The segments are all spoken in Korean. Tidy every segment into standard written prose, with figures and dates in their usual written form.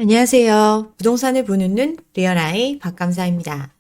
안녕하세요. 부동산을 보는 눈 리얼아이 박감사입니다.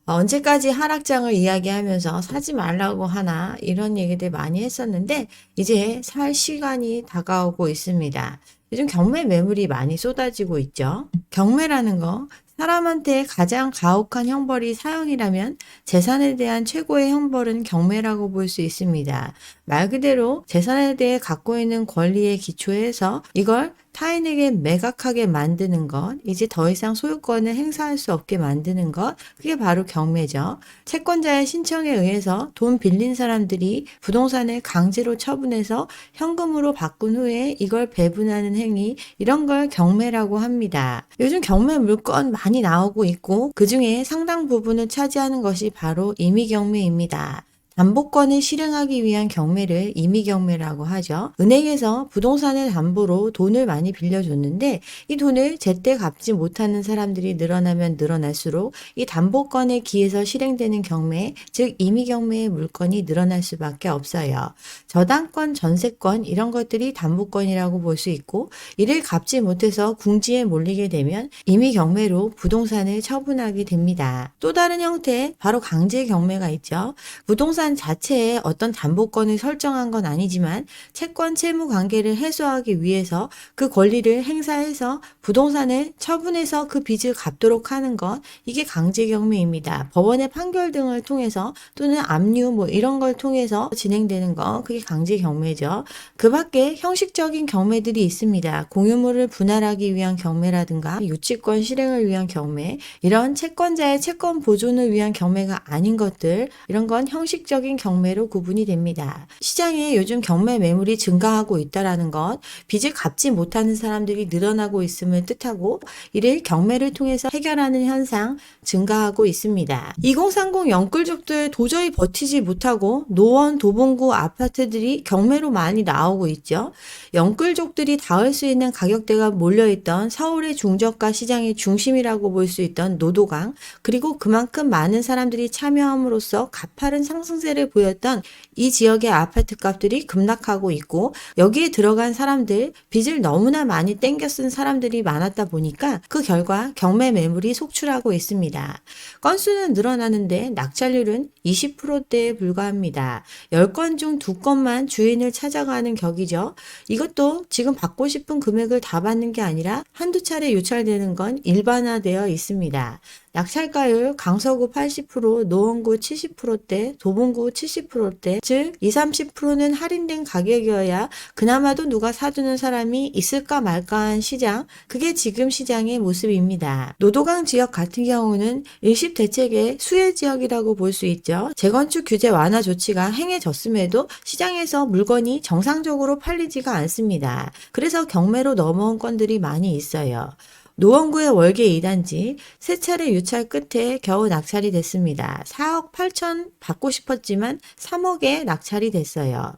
언제까지 하락장을 이야기하면서 사지 말라고 하나 이런 얘기들 많이 했었는데 이제 살 시간이 다가오고 있습니다. 요즘 경매 매물이 많이 쏟아지고 있죠. 경매라는 거 사람한테 가장 가혹한 형벌이 사형이라면 재산에 대한 최고의 형벌은 경매라고 볼 수 있습니다. 말 그대로 재산에 대해 갖고 있는 권리에 기초해서 이걸 타인에게 매각하게 만드는 것, 이제 더 이상 소유권을 행사할 수 없게 만드는 것, 그게 바로 경매죠. 채권자의 신청에 의해서 돈 빌린 사람들이 부동산을 강제로 처분해서 현금으로 바꾼 후에 이걸 배분하는 행위, 이런 걸 경매라고 합니다. 요즘 경매 물건 많이 나오고 있고 그 중에 상당 부분을 차지하는 것이 바로 임의경매입니다. 담보권을 실행하기 위한 경매를 임의경매라고 하죠. 은행에서 부동산을 담보로 돈을 많이 빌려줬는데 이 돈을 제때 갚지 못하는 사람들이 늘어나면 늘어날수록 이 담보권에 기해서 실행되는 경매, 즉 임의경매의 물건이 늘어날 수밖에 없어요. 저당권, 전세권 이런 것들이 담보권이라고 볼 수 있고 이를 갚지 못해서 궁지에 몰리게 되면 임의경매로 부동산을 처분하게 됩니다. 또 다른 형태, 바로 강제경매가 있죠. 부동산 자체에 어떤 담보권을 설정한 건 아니지만 채권 채무 관계를 해소하기 위해서 그 권리를 행사해서 부동산을 처분해서 그 빚을 갚도록 하는 것, 이게 강제경매입니다. 법원의 판결 등을 통해서 또는 압류 뭐 이런 걸 통해서 진행되는 거, 그게 강제경매죠. 그 밖에 형식적인 경매들이 있습니다. 공유물을 분할하기 위한 경매라든가 유치권 실행을 위한 경매, 이런 채권자의 채권 보존을 위한 경매가 아닌 것들, 이런 건 형식적인 경매로 구분이 됩니다. 시장에 요즘 경매 매물이 증가하고 있다는 것, 빚을 갚지 못하는 사람들이 늘어나고 있음을 뜻하고 이를 경매를 통해서 해결하는 현상 증가하고 있습니다. 2030 영끌족들 도저히 버티지 못하고 노원, 도봉구 아파트들이 경매로 많이 나오고 있죠. 영끌족들이 닿을 수 있는 가격대가 몰려있던 서울의 중저가 시장의 중심이라고 볼 수 있던 노도강, 그리고 그만큼 많은 사람들이 참여함으로써 가파른 상승세를 보였던 이 지역의 아파트 값들이 급락하고 있고 여기에 들어간 사람들, 빚을 너무나 많이 땡겨 쓴 사람들이 많았다 보니까 그 결과 경매 매물이 속출하고 있습니다. 건수는 늘어나는데 낙찰률은 20%대에 불과합니다. 10건 중 2건만 주인을 찾아가는 격이죠. 이것도 지금 받고 싶은 금액을 다 받는 게 아니라 한두 차례 유찰되는 건 일반화되어 있습니다. 낙찰가율 강서구 80%, 노원구 70%대, 도봉구 70%대, 즉 20-30%는 할인된 가격이어야 그나마도 누가 사주는 사람이 있을까 말까한 시장, 그게 지금 시장의 모습입니다. 노도강 지역 같은 경우는 일시 대책의 수혜 지역이라고 볼 수 있죠. 재건축 규제 완화 조치가 행해졌음에도 시장에서 물건이 정상적으로 팔리지가 않습니다. 그래서 경매로 넘어온 건들이 많이 있어요. 노원구의 월계 2단지 세 차례 유찰 끝에 겨우 낙찰이 됐습니다. 4억 8천 받고 싶었지만 3억에 낙찰이 됐어요.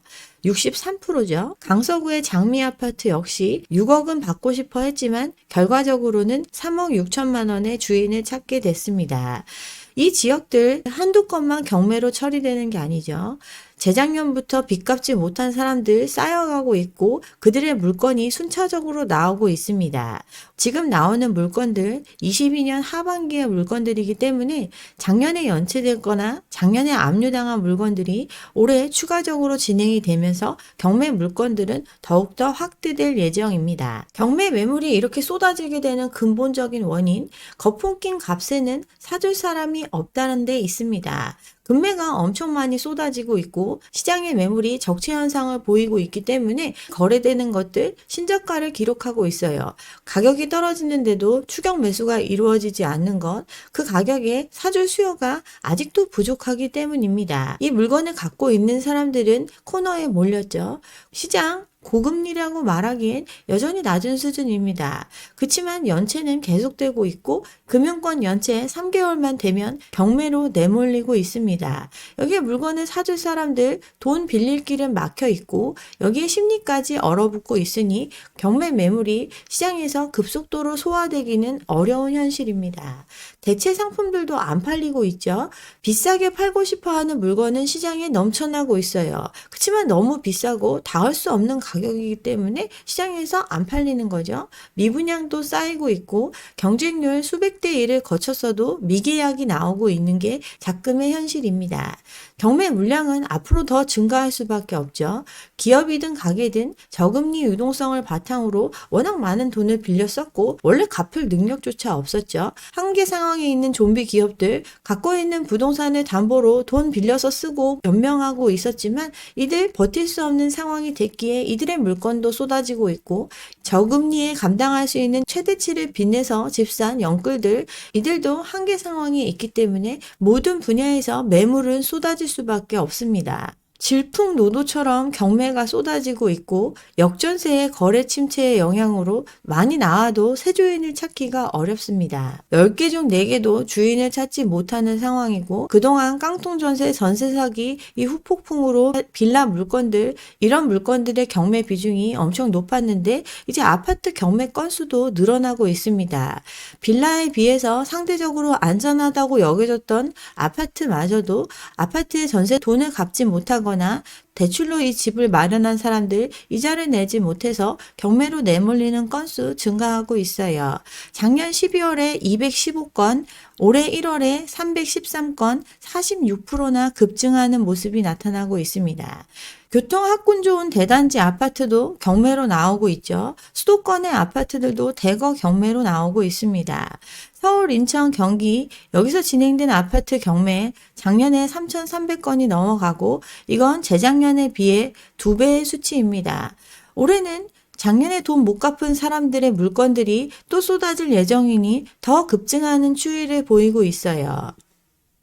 63%죠. 강서구의 장미아파트 역시 6억은 받고 싶어 했지만 결과적으로는 3억 6천만 원의 주인을 찾게 됐습니다. 이 지역들 한두 건만 경매로 처리되는 게 아니죠. 재작년부터 빚 갚지 못한 사람들 쌓여가고 있고 그들의 물건이 순차적으로 나오고 있습니다. 지금 나오는 물건들 22년 하반기의 물건들이기 때문에 작년에 연체됐거나 작년에 압류당한 물건들이 올해 추가적으로 진행이 되면서 경매 물건들은 더욱더 확대될 예정입니다. 경매 매물이 이렇게 쏟아지게 되는 근본적인 원인, 거품 낀 값에는 사줄 사람이 없다는 데 있습니다. 금매가 엄청 많이 쏟아지고 있고 시장의 매물이 적체 현상을 보이고 있기 때문에 거래되는 것들 신저가를 기록하고 있어요. 가격이 떨어지는데도 추격 매수가 이루어지지 않는 것, 그 가격에 사줄 수요가 아직도 부족하기 때문입니다. 이 물건을 갖고 있는 사람들은 코너에 몰렸죠. 시장 고금리라고 말하기엔 여전히 낮은 수준입니다. 그렇지만 연체는 계속되고 있고 금융권 연체 3개월만 되면 경매로 내몰리고 있습니다. 여기에 물건을 사줄 사람들 돈 빌릴 길은 막혀 있고 여기에 심리까지 얼어붙고 있으니 경매 매물이 시장에서 급속도로 소화되기는 어려운 현실입니다. 대체 상품들도 안 팔리고 있죠. 비싸게 팔고 싶어 하는 물건은 시장에 넘쳐나고 있어요. 그렇지만 너무 비싸고 닿을 수 없는 가격이기 때문에 시장에서 안 팔리는 거죠. 미분양도 쌓이고 있고 경쟁률 수백 대 1을 거쳤어도 미계약이 나오고 있는 게 작금의 현실입니다. 경매 물량은 앞으로 더 증가할 수밖에 없죠. 기업이든 가게든 저금리 유동성을 바탕으로 워낙 많은 돈을 빌려 썼고 원래 갚을 능력조차 없었죠. 한계 상황에 있는 좀비 기업들 갖고 있는 부동산을 담보로 돈 빌려서 쓰고 연명하고 있었지만 이들 버틸 수 없는 상황이 됐기에 이들의 물건도 쏟아지고 있고 저금리에 감당할 수 있는 최대치를 빚내서 집산 영끌들 이들도 한계 상황이 있기 때문에 모든 분야에서 매물은 쏟아질 수밖에 없습니다. 질풍노도처럼 경매가 쏟아지고 있고 역전세의 거래 침체의 영향으로 많이 나와도 새 주인을 찾기가 어렵습니다. 10개 중 4개도 주인을 찾지 못하는 상황이고 그동안 깡통전세 전세 사기 이 후폭풍으로 빌라 물건들 이런 물건들의 경매 비중이 엄청 높았는데 이제 아파트 경매 건수도 늘어나고 있습니다. 빌라에 비해서 상대적으로 안전하다고 여겨졌던 아파트마저도 아파트의 전세 돈을 갚지 못하거나 대출로 이 집을 마련한 사람들 이자를 내지 못해서 경매로 내몰리는 건수 증가하고 있어요. 작년 12월에 215건, 올해 1월에 313건, 46%나 급증하는 모습이 나타나고 있습니다. 교통 학군 좋은 대단지 아파트도 경매로 나오고 있죠. 수도권의 아파트들도 대거 경매로 나오고 있습니다. 서울, 인천, 경기 여기서 진행된 아파트 경매 작년에 3,300건이 넘어가고 이건 재작년에 비해 2배의 수치입니다. 올해는 작년에 돈 못 갚은 사람들의 물건들이 또 쏟아질 예정이니 더 급증하는 추이를 보이고 있어요.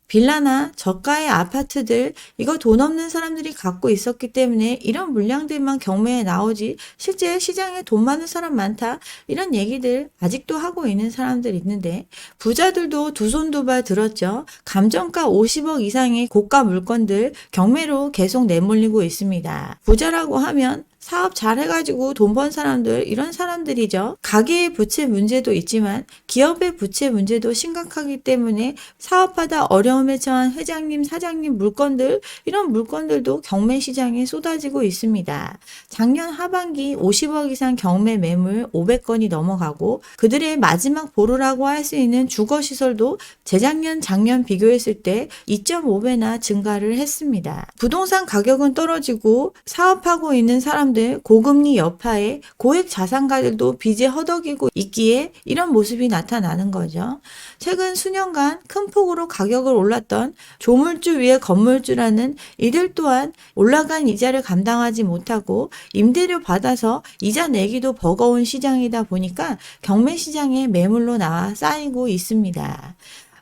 빌라나 저가의 아파트들 이거 돈 없는 사람들이 갖고 있었기 때문에 이런 물량들만 경매에 나오지 실제 시장에 돈 많은 사람 많다 이런 얘기들 아직도 하고 있는 사람들 있는데 부자들도 두 손 두 발 들었죠. 감정가 50억 이상의 고가 물건들 경매로 계속 내몰리고 있습니다. 부자라고 하면 사업 잘 해가지고 돈 번 사람들 이런 사람들이죠. 가게의 부채 문제도 있지만 기업의 부채 문제도 심각하기 때문에 사업하다 어려움에 처한 회장님, 사장님 물건들 이런 물건들도 경매 시장에 쏟아지고 있습니다. 작년 하반기 50억 이상 경매 매물 500건이 넘어가고 그들의 마지막 보루라고 할 수 있는 주거시설도 재작년, 작년 비교했을 때 2.5배나 증가를 했습니다. 부동산 가격은 떨어지고 사업하고 있는 사람들 고금리 여파에 고액 자산가들도 빚에 허덕이고 있기에 이런 모습이 나타나는 거죠. 최근 수년간 큰 폭으로 가격을 올랐던 조물주 위에 건물주라는 이들 또한 올라간 이자를 감당하지 못하고 임대료 받아서 이자 내기도 버거운 시장이다 보니까 경매 시장에 매물로 나와 쌓이고 있습니다.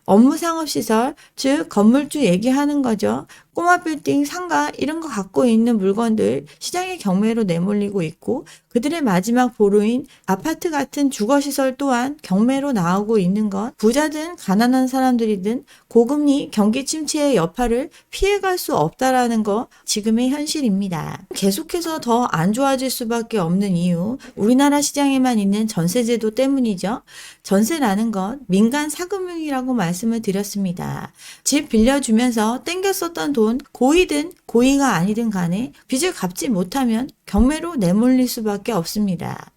업무 상업시설, 즉 건물주 얘기하는 거죠. 꼬마 빌딩, 상가 이런 거 갖고 있는 물건들 시장의 경매로 내몰리고 있고 그들의 마지막 보루인 아파트 같은 주거시설 또한 경매로 나오고 있는 것 부자든 가난한 사람들이든 고금리 경기 침체의 여파를 피해갈 수 없다라는 거 지금의 현실입니다. 계속해서 더 안 좋아질 수밖에 없는 이유 우리나라 시장에만 있는 전세제도 때문이죠. 전세라는 건 민간 사금융이라고 말씀을 드렸습니다. 집 빌려주면서 땡겨 썼던 돈 고이든 고이가 아니든 간에 빚을 갚지 못하면 경매로 내몰릴 수밖에 없습니다.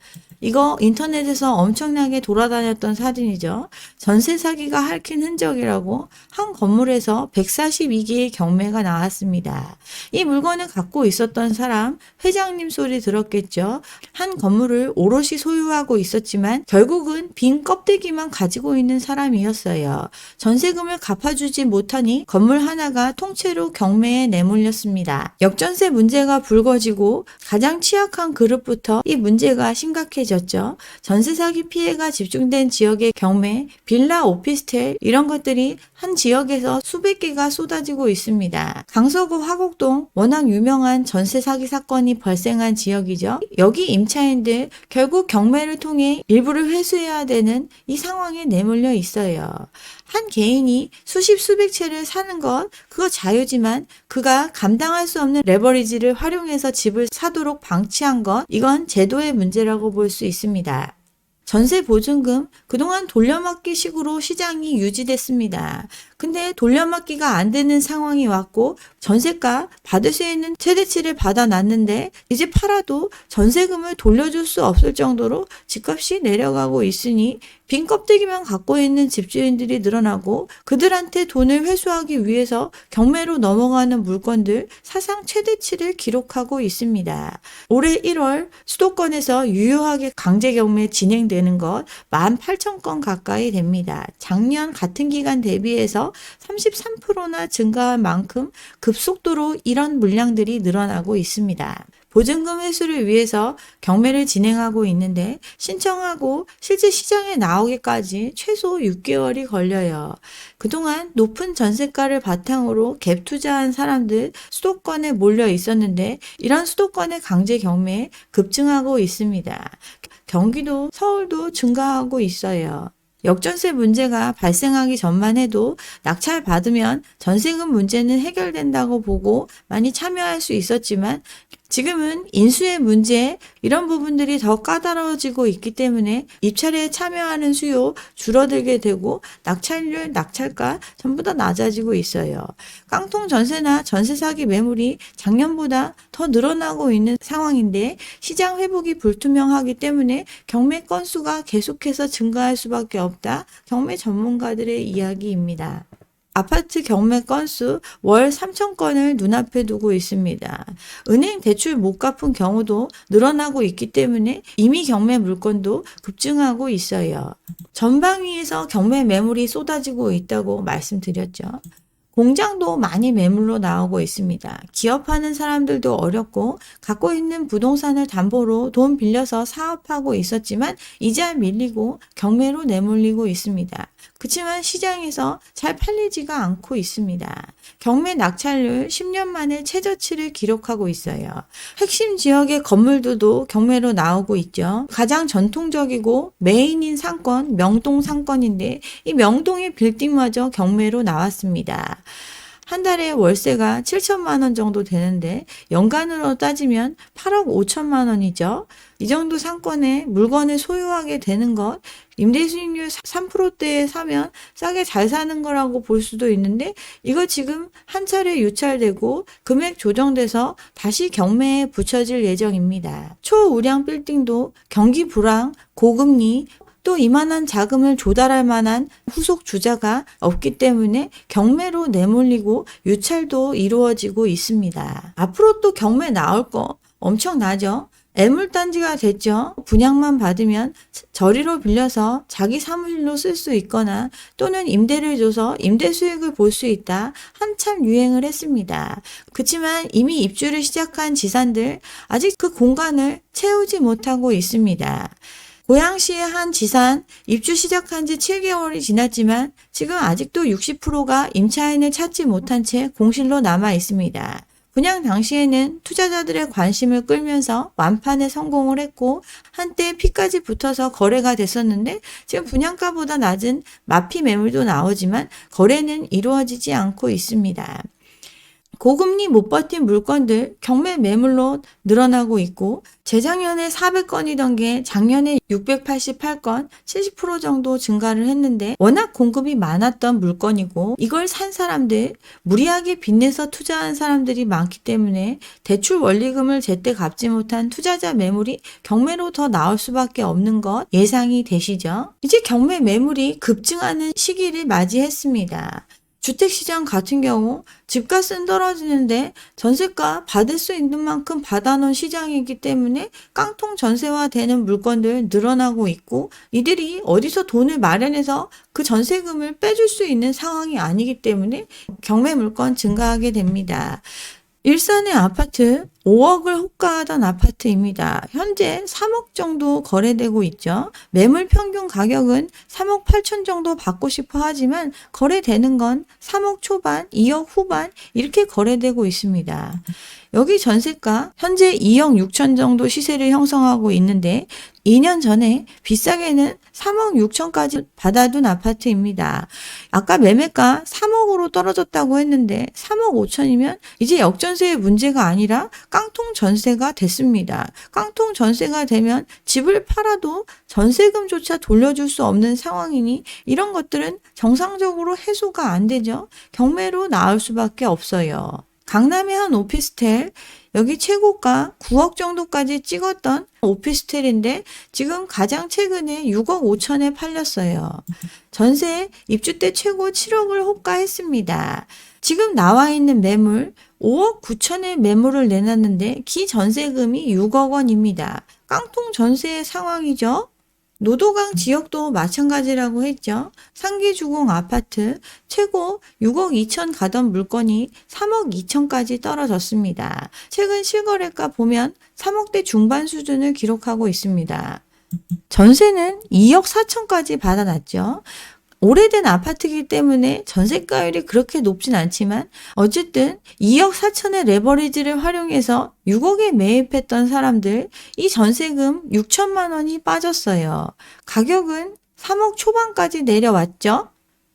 이거 인터넷에서 엄청나게 돌아다녔던 사진이죠. 전세 사기가 핥힌 흔적이라고 한 건물에서 142개의 경매가 나왔습니다. 이 물건을 갖고 있었던 사람 회장님 소리 들었겠죠. 한 건물을 오롯이 소유하고 있었지만 결국은 빈 껍데기만 가지고 있는 사람이었어요. 전세금을 갚아주지 못하니 건물 하나가 통째로 경매에 내몰렸습니다. 역전세 문제가 불거지고 가장 취약한 그룹부터 이 문제가 심각해졌죠. 전세 사기 피해가 집중된 지역의 경매, 빌라, 오피스텔 이런 것들이 한 지역에서 수백 개가 쏟아지고 있습니다. 강서구 화곡동 워낙 유명한 전세 사기 사건이 발생한 지역이죠. 여기 임차인들 결국 경매를 통해 일부를 회수해야 되는 이 상황에 내몰려 있어요. 한 개인이 수십 수백 채를 사는 것 그거 자유지만 그가 감당할 수 없는 레버리지를 활용해서 집을 사도록 방치한 것 이건 제도의 문제라고 볼 수 있습니다. 전세 보증금 그동안 돌려막기 식으로 시장이 유지됐습니다. 근데 돌려막기가 안 되는 상황이 왔고 전세가 받을 수 있는 최대치를 받아놨는데 이제 팔아도 전세금을 돌려줄 수 없을 정도로 집값이 내려가고 있으니 빈 껍데기만 갖고 있는 집주인들이 늘어나고 그들한테 돈을 회수하기 위해서 경매로 넘어가는 물건들 사상 최대치를 기록하고 있습니다. 올해 1월 수도권에서 유효하게 강제 경매 진행되는 것 18,000건 가까이 됩니다. 작년 같은 기간 대비해서 33%나 증가한 만큼 급속도로 이런 물량들이 늘어나고 있습니다. 보증금 회수를 위해서 경매를 진행하고 있는데 신청하고 실제 시장에 나오기까지 최소 6개월이 걸려요. 그동안 높은 전세가를 바탕으로 갭 투자한 사람들 수도권에 몰려 있었는데 이런 수도권의 강제 경매 급증하고 있습니다. 경기도, 서울도 증가하고 있어요. 역전세 문제가 발생하기 전만 해도 낙찰 받으면 전세금 문제는 해결된다고 보고 많이 참여할 수 있었지만 지금은 인수의 문제 이런 부분들이 더 까다로워지고 있기 때문에 입찰에 참여하는 수요 줄어들게 되고 낙찰률, 낙찰가 전부 다 낮아지고 있어요. 깡통 전세나 전세 사기 매물이 작년보다 더 늘어나고 있는 상황인데 시장 회복이 불투명하기 때문에 경매 건수가 계속해서 증가할 수밖에 없다. 경매 전문가들의 이야기입니다. 아파트 경매 건수 월 3,000건을 눈앞에 두고 있습니다. 은행 대출 못 갚은 경우도 늘어나고 있기 때문에 이미 경매 물건도 급증하고 있어요. 전방위에서 경매 매물이 쏟아지고 있다고 말씀드렸죠. 공장도 많이 매물로 나오고 있습니다. 기업하는 사람들도 어렵고 갖고 있는 부동산을 담보로 돈 빌려서 사업하고 있었지만 이자 밀리고 경매로 내몰리고 있습니다. 그렇지만 시장에서 잘 팔리지가 않고 있습니다. 경매 낙찰률 10년 만에 최저치를 기록하고 있어요. 핵심 지역의 건물들도 경매로 나오고 있죠. 가장 전통적이고 메인인 상권, 명동 상권인데 이 명동의 빌딩마저 경매로 나왔습니다. 한 달에 월세가 7천만 원 정도 되는데 연간으로 따지면 8억 5천만 원이죠. 이 정도 상권에 물건을 소유하게 되는 것, 임대 수익률 3%대에 사면 싸게 잘 사는 거라고 볼 수도 있는데 이거 지금 한 차례 유찰되고 금액 조정돼서 다시 경매에 붙여질 예정입니다. 초우량 빌딩도 경기 불황, 고금리, 또 이만한 자금을 조달할 만한 후속 주자가 없기 때문에 경매로 내몰리고 유찰도 이루어지고 있습니다. 앞으로 또 경매 나올 거 엄청나죠? 애물단지가 됐죠. 분양만 받으면 저리로 빌려서 자기 사무실로 쓸 수 있거나 또는 임대를 줘서 임대 수익을 볼 수 있다. 한참 유행을 했습니다. 그렇지만 이미 입주를 시작한 지산들 아직 그 공간을 채우지 못하고 있습니다. 고양시의 한 지산 입주 시작한 지 7개월이 지났지만 지금 아직도 60%가 임차인을 찾지 못한 채 공실로 남아 있습니다. 분양 당시에는 투자자들의 관심을 끌면서 완판에 성공을 했고 한때 피까지 붙어서 거래가 됐었는데 지금 분양가보다 낮은 마피 매물도 나오지만 거래는 이루어지지 않고 있습니다. 고금리 못 버틴 물건들 경매 매물로 늘어나고 있고 재작년에 400건이던 게 작년에 688건 70% 정도 증가를 했는데 워낙 공급이 많았던 물건이고 이걸 산 사람들 무리하게 빚내서 투자한 사람들이 많기 때문에 대출 원리금을 제때 갚지 못한 투자자 매물이 경매로 더 나올 수밖에 없는 것 예상이 되시죠? 이제 경매 매물이 급증하는 시기를 맞이했습니다. 주택시장 같은 경우 집값은 떨어지는데 전세가 받을 수 있는 만큼 받아놓은 시장이기 때문에 깡통 전세화되는 물건들 늘어나고 있고 이들이 어디서 돈을 마련해서 그 전세금을 빼줄 수 있는 상황이 아니기 때문에 경매 물건 증가하게 됩니다. 일산의 아파트 5억을 호가하던 아파트입니다. 현재 3억 정도 거래되고 있죠. 매물 평균 가격은 3억 8천 정도 받고 싶어 하지만 거래되는 건 3억 초반, 2억 후반 이렇게 거래되고 있습니다. 여기 전세가 현재 2억 6천 정도 시세를 형성하고 있는데 2년 전에 비싸게는 3억 6천까지 받아둔 아파트입니다. 아까 매매가 3억으로 떨어졌다고 했는데 3억 5천이면 이제 역전세의 문제가 아니라 깡통 전세가 됐습니다. 깡통 전세가 되면 집을 팔아도 전세금조차 돌려줄 수 없는 상황이니 이런 것들은 정상적으로 해소가 안 되죠. 경매로 나올 수밖에 없어요. 강남의 한 오피스텔, 여기 최고가 9억 정도까지 찍었던 오피스텔인데 지금 가장 최근에 6억 5천에 팔렸어요. 전세 입주 때 최고 7억을 호가했습니다. 지금 나와 있는 매물 5억 9천의 매물을 내놨는데 기전세금이 6억 원입니다. 깡통 전세의 상황이죠. 노도강 지역도 마찬가지라고 했죠. 상기주공 아파트 최고 6억 2천 가던 물건이 3억 2천까지 떨어졌습니다. 최근 실거래가 보면 3억대 중반 수준을 기록하고 있습니다. 전세는 2억 4천까지 받아놨죠. 오래된 아파트이기 때문에 전세가율이 그렇게 높진 않지만 어쨌든 2억 4천의 레버리지를 활용해서 6억에 매입했던 사람들 이 전세금 6천만 원이 빠졌어요. 가격은 3억 초반까지 내려왔죠.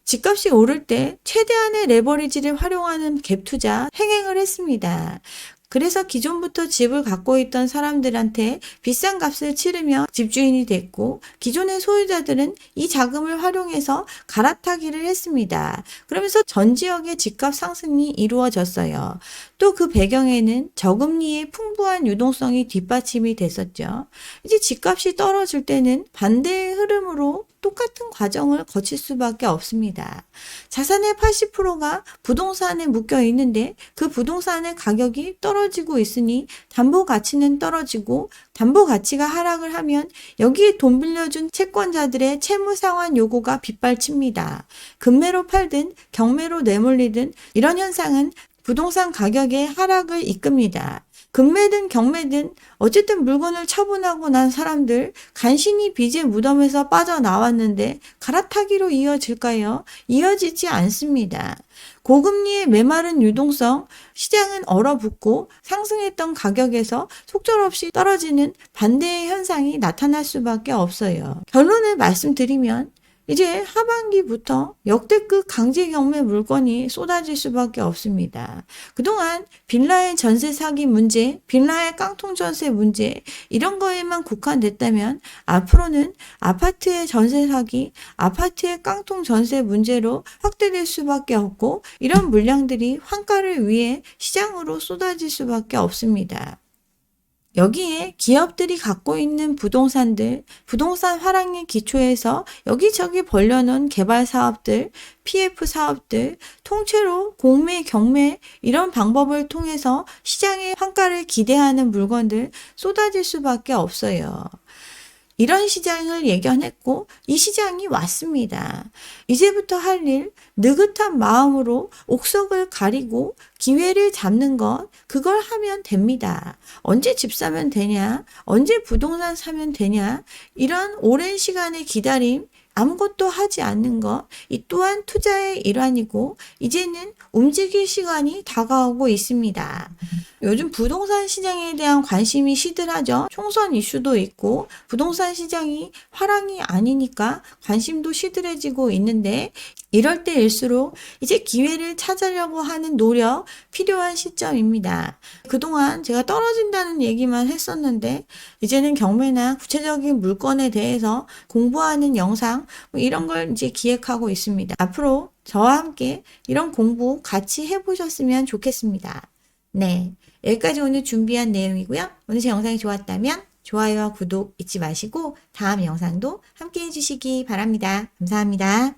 집값이 오를 때 최대한의 레버리지를 활용하는 갭 투자 행행을 했습니다. 그래서 기존부터 집을 갖고 있던 사람들한테 비싼 값을 치르며 집주인이 됐고 기존의 소유자들은 이 자금을 활용해서 갈아타기를 했습니다. 그러면서 전 지역의 집값 상승이 이루어졌어요. 또 그 배경에는 저금리의 풍부한 유동성이 뒷받침이 됐었죠. 이제 집값이 떨어질 때는 반대의 흐름으로 똑같은 과정을 거칠 수밖에 없습니다. 자산의 80%가 부동산에 묶여 있는데 그 부동산의 가격이 떨어지고 있으니 담보 가치는 떨어지고 담보 가치가 하락을 하면 여기에 돈 빌려준 채권자들의 채무 상환 요구가 빗발칩니다. 금매로 팔든 경매로 내몰리든 이런 현상은 부동산 가격의 하락을 이끕니다. 금매든 경매든 어쨌든 물건을 처분하고 난 사람들 간신히 빚의 무덤에서 빠져나왔는데 갈아타기로 이어질까요? 이어지지 않습니다. 고금리의 메마른 유동성, 시장은 얼어붙고 상승했던 가격에서 속절없이 떨어지는 반대의 현상이 나타날 수밖에 없어요. 결론을 말씀드리면 이제 하반기부터 역대급 강제 경매 물건이 쏟아질 수밖에 없습니다. 그동안 빌라의 전세 사기 문제, 빌라의 깡통 전세 문제 이런 거에만 국한됐다면 앞으로는 아파트의 전세 사기, 아파트의 깡통 전세 문제로 확대될 수밖에 없고 이런 물량들이 환가를 위해 시장으로 쏟아질 수밖에 없습니다. 여기에 기업들이 갖고 있는 부동산들, 부동산 화랑의 기초에서 여기저기 벌려놓은 개발 사업들, PF 사업들, 통째로 공매, 경매 이런 방법을 통해서 시장의 환가를 기대하는 물건들 쏟아질 수밖에 없어요. 이런 시장을 예견했고 이 시장이 왔습니다. 이제부터 할 일 느긋한 마음으로 옥석을 가리고 기회를 잡는 것 그걸 하면 됩니다. 언제 집 사면 되냐? 언제 부동산 사면 되냐? 이런 오랜 시간의 기다림 아무것도 하지 않는 것, 이 또한 투자의 일환이고 이제는 움직일 시간이 다가오고 있습니다. 요즘 부동산 시장에 대한 관심이 시들하죠. 총선 이슈도 있고 부동산 시장이 화랑이 아니니까 관심도 시들해지고 있는데 이럴 때일수록 이제 기회를 찾으려고 하는 노력 필요한 시점입니다. 그동안 제가 떨어진다는 얘기만 했었는데 이제는 경매나 구체적인 물건에 대해서 공부하는 영상 이런 걸 이제 기획하고 있습니다. 앞으로 저와 함께 이런 공부 같이 해보셨으면 좋겠습니다. 네, 여기까지 오늘 준비한 내용이고요. 오늘 제 영상이 좋았다면 좋아요와 구독 잊지 마시고 다음 영상도 함께 해주시기 바랍니다. 감사합니다.